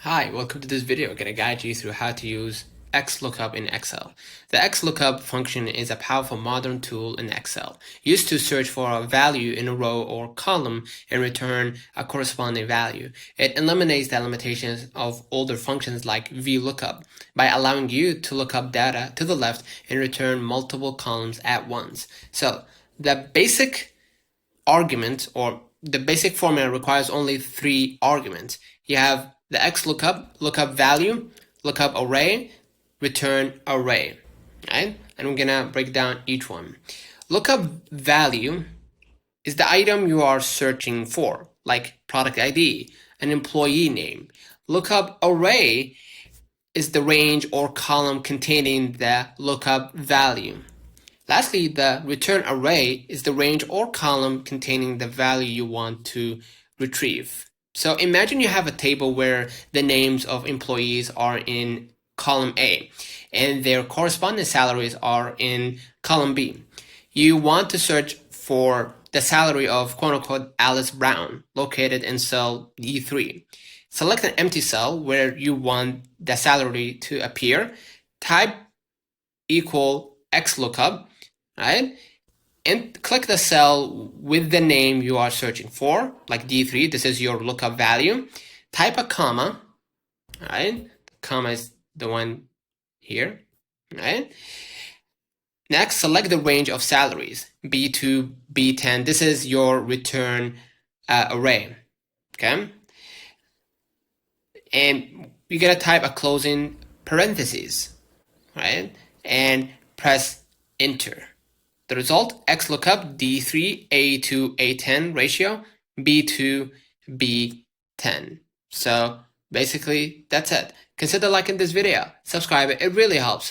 Hi, welcome to this video. I'm going to guide you through how to use XLOOKUP in Excel. The XLOOKUP function is a powerful modern tool in Excel, used to search for a value in a row or column and return a corresponding value. It eliminates the limitations of older functions like VLOOKUP by allowing you to look up data to the left and return multiple columns at once. So, the basic argument or the basic formula requires only 3 arguments. You have the XLOOKUP, lookup value, lookup array, return array, right? And we're gonna break down each one. Lookup value is the item you are searching for, like product ID, an employee name. Lookup array is the range or column containing the lookup value. Lastly, the return array is the range or column containing the value you want to retrieve. So imagine you have a table where the names of employees are in column A and their corresponding salaries are in column B. You want to search for the salary of quote-unquote Alice Brown located in cell D3. Select an empty cell where you want the salary to appear. Type equal XLOOKUP, right? And click the cell with the name you are searching for, like D3. This is your lookup value. Type a comma, right? The comma is the one here, right? Next, select the range of salaries, B2, B10. This is your return array, okay? And you gotta type a closing parentheses, right? And press enter. The result, XLOOKUP D3 A2 A10 ratio, B2 B10. So basically that's it. Consider liking this video, subscribe, it really helps.